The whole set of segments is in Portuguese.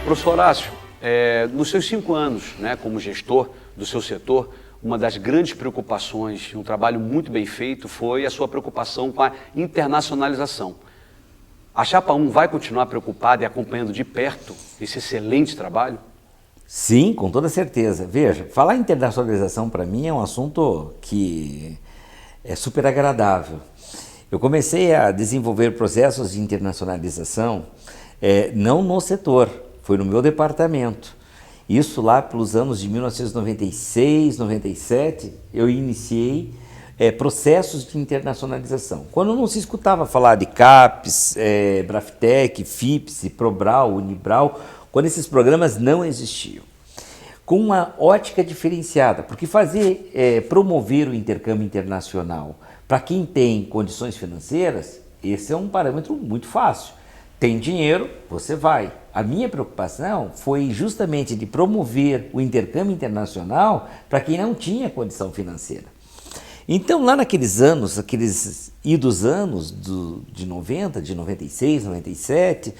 Professor Horácio, nos seus 5 anos, né, como gestor do seu setor, uma das grandes preocupações, um trabalho muito bem feito, foi a sua preocupação com a internacionalização. A Chapa 1 vai continuar preocupada e acompanhando de perto esse excelente trabalho? Sim, com toda certeza. Veja, falar em internacionalização para mim é um assunto que é super agradável. Eu comecei a desenvolver processos de internacionalização não no setor, foi no meu departamento. Isso lá pelos anos de 1996, 97, eu iniciei processos de internacionalização. Quando não se escutava falar de CAPES, Braftec, FIPS, Probral, Unibral, quando esses programas não existiam. Com uma ótica diferenciada, porque promover o intercâmbio internacional para quem tem condições financeiras, esse é um parâmetro muito fácil. Tem dinheiro, você vai. A minha preocupação foi justamente de promover o intercâmbio internacional para quem não tinha condição financeira. Então, lá naqueles anos, aqueles idos anos de 90, de 96, 97,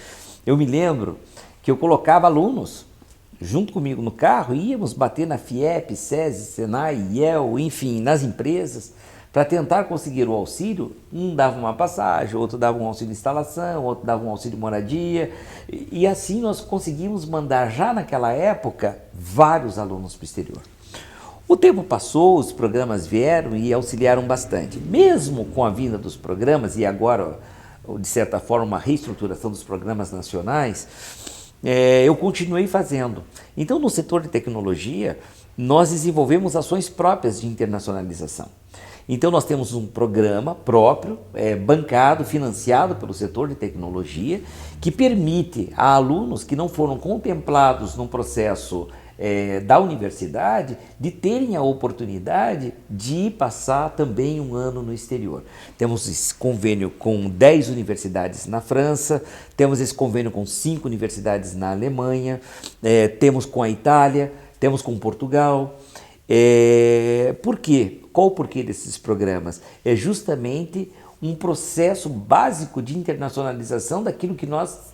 eu me lembro que eu colocava alunos junto comigo no carro, íamos bater na FIEP, SESI, SENAI, IEL, enfim, nas empresas, para tentar conseguir o auxílio. Um dava uma passagem, outro dava um auxílio de instalação, outro dava um auxílio de moradia, e assim nós conseguimos mandar já naquela época vários alunos para o exterior. O tempo passou, os programas vieram e auxiliaram bastante. Mesmo com a vinda dos programas e agora, de certa forma, uma reestruturação dos programas nacionais, eu continuei fazendo. Então, no setor de tecnologia, nós desenvolvemos ações próprias de internacionalização. Então, nós temos um programa próprio, bancado, financiado pelo setor de tecnologia, que permite a alunos que não foram contemplados num processo da universidade, de terem a oportunidade de passar também um ano no exterior. Temos esse convênio com 10 universidades na França, temos esse convênio com 5 universidades na Alemanha, temos com a Itália, temos com Portugal. Por quê? Qual o porquê desses programas? É justamente um processo básico de internacionalização daquilo que nós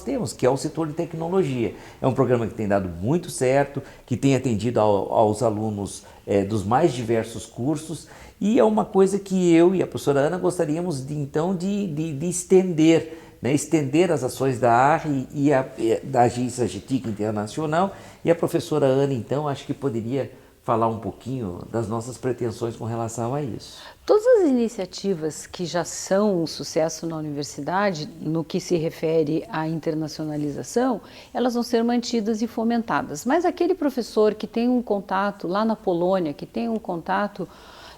temos, que é o setor de tecnologia. É um programa que tem dado muito certo, que tem atendido aos alunos dos mais diversos cursos, e é uma coisa que eu e a professora Ana gostaríamos de estender, né? Estender as ações da ARRE e da agência GTIC Internacional, e a professora Ana, então, acho que poderia falar um pouquinho das nossas pretensões com relação a isso. Todas as iniciativas que já são um sucesso na universidade, no que se refere à internacionalização, elas vão ser mantidas e fomentadas. Mas aquele professor que tem um contato lá na Polônia, que tem um contato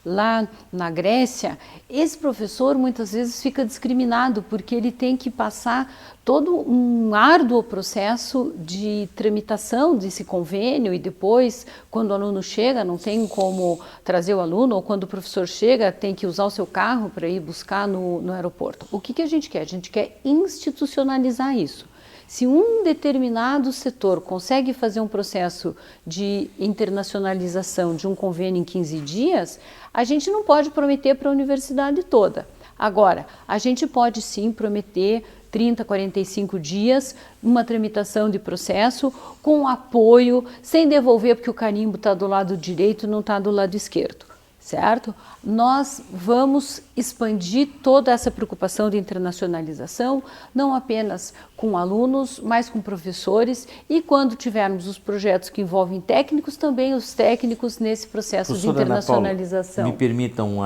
lá na Grécia, esse professor muitas vezes fica discriminado porque ele tem que passar todo um árduo processo de tramitação desse convênio, e depois, quando o aluno chega, não tem como trazer o aluno, ou quando o professor chega, tem que usar o seu carro para ir buscar no aeroporto. O que a gente quer? A gente quer institucionalizar isso. Se um determinado setor consegue fazer um processo de internacionalização de um convênio em 15 dias, a gente não pode prometer para a universidade toda. Agora, a gente pode sim prometer 30, 45 dias, uma tramitação de processo com apoio, sem devolver porque o carimbo está do lado direito e não está do lado esquerdo. Certo? Nós vamos expandir toda essa preocupação de internacionalização, não apenas com alunos, mas com professores, e quando tivermos os projetos que envolvem técnicos, também os técnicos nesse processo de internacionalização. Ana Paula, me permitam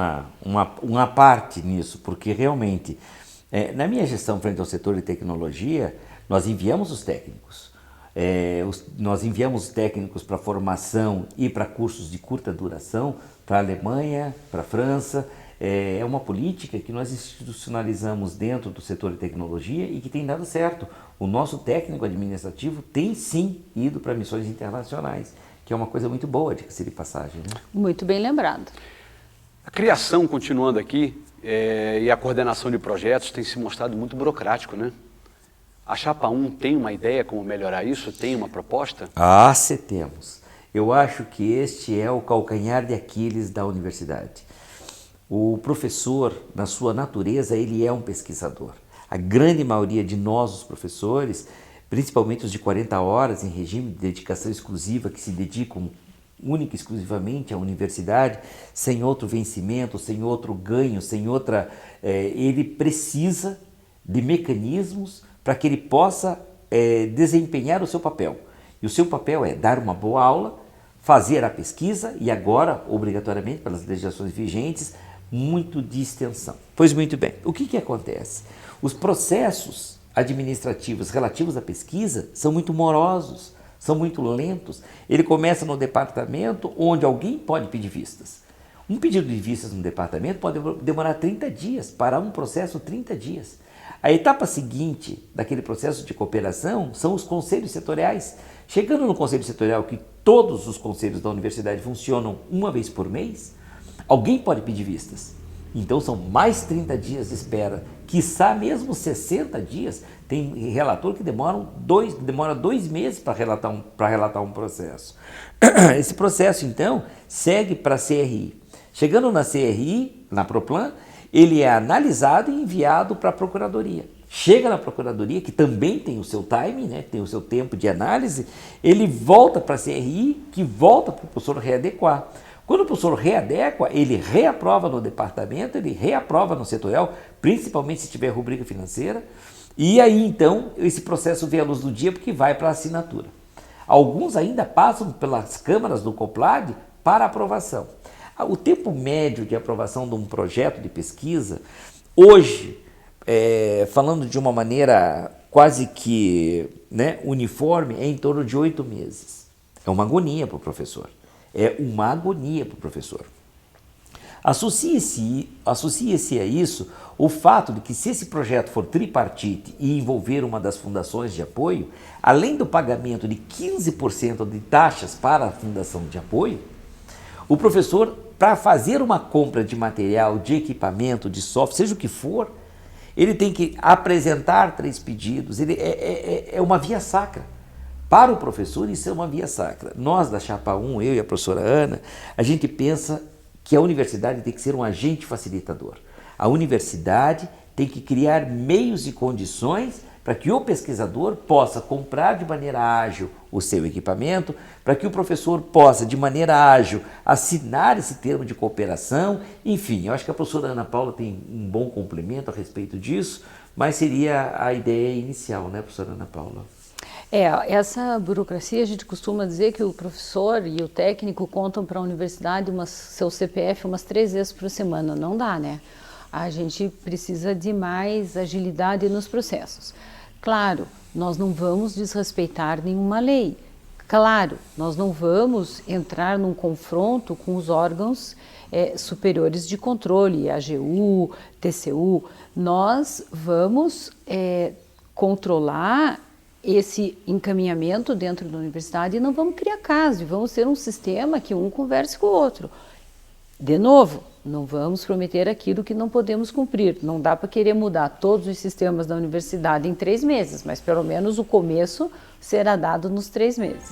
uma parte nisso, porque realmente, na minha gestão frente ao setor de tecnologia, nós enviamos os técnicos. Nós enviamos técnicos para formação e para cursos de curta duração, para a Alemanha, para a França. É uma política que nós institucionalizamos dentro do setor de tecnologia e que tem dado certo. O nosso técnico administrativo tem sim ido para missões internacionais, que é uma coisa muito boa de ser de passagem, né? Muito bem lembrado. A criação, continuando aqui, e a coordenação de projetos tem se mostrado muito burocrático, né? A Chapa 1 tem uma ideia como melhorar isso? Tem uma proposta? Se temos. Eu acho que este é o calcanhar de Aquiles da universidade. O professor, na sua natureza, ele é um pesquisador. A grande maioria de nós, os professores, principalmente os de 40 horas em regime de dedicação exclusiva, que se dedicam única e exclusivamente à universidade, sem outro vencimento, sem outro ganho, sem outra... ele precisa de mecanismos para que ele possa desempenhar o seu papel. E o seu papel é dar uma boa aula, fazer a pesquisa e agora, obrigatoriamente, pelas legislações vigentes, muito de extensão. Pois muito bem, o que acontece? Os processos administrativos relativos à pesquisa são muito morosos, são muito lentos. Ele começa no departamento onde alguém pode pedir vistas. Um pedido de vistas no departamento pode demorar 30 dias, para um processo 30 dias. A etapa seguinte daquele processo de cooperação são os conselhos setoriais. Chegando no conselho setorial, que todos os conselhos da universidade funcionam uma vez por mês, alguém pode pedir vistas. Então são mais 30 dias de espera, quiçá mesmo 60 dias. Tem relator que demora 2 meses para relatar um processo. Esse processo, então, segue para a CRI. Chegando na CRI, na Proplan, ele é analisado e enviado para a Procuradoria. Chega na Procuradoria, que também tem o seu timing, né, tem o seu tempo de análise, ele volta para a CRI, que volta para o professor readequar. Quando o professor readequa, ele reaprova no departamento, ele reaprova no setorial, principalmente se tiver rubrica financeira, e aí então esse processo vê a luz do dia porque vai para a assinatura. Alguns ainda passam pelas câmaras do COPLAD para aprovação. O tempo médio de aprovação de um projeto de pesquisa, hoje, falando de uma maneira quase que uniforme, é em torno de 8 meses. É uma agonia para o professor. É uma agonia para o professor. Associe-se a isso o fato de que se esse projeto for tripartite e envolver uma das fundações de apoio, além do pagamento de 15% de taxas para a fundação de apoio, o professor, para fazer uma compra de material, de equipamento, de software, seja o que for, ele tem que apresentar 3 pedidos, é uma via sacra. Para o professor, isso é uma via sacra. Nós, da Chapa 1, eu e a professora Ana, a gente pensa que a universidade tem que ser um agente facilitador. A universidade tem que criar meios e condições para que o pesquisador possa comprar de maneira ágil o seu equipamento, para que o professor possa, de maneira ágil, assinar esse termo de cooperação. Enfim, eu acho que a professora Ana Paula tem um bom complemento a respeito disso, mas seria a ideia inicial, né, professora Ana Paula? Essa burocracia, a gente costuma dizer que o professor e o técnico contam para a universidade seu CPF umas 3 vezes por semana. Não dá, né? A gente precisa de mais agilidade nos processos. Claro, nós não vamos desrespeitar nenhuma lei. Claro, nós não vamos entrar num confronto com os órgãos superiores de controle, AGU, TCU. Nós vamos controlar esse encaminhamento dentro da universidade e não vamos criar caso, e vamos ter um sistema que um converse com o outro. De novo, não vamos prometer aquilo que não podemos cumprir. Não dá para querer mudar todos os sistemas da universidade em 3 meses, mas pelo menos o começo será dado nos 3 meses.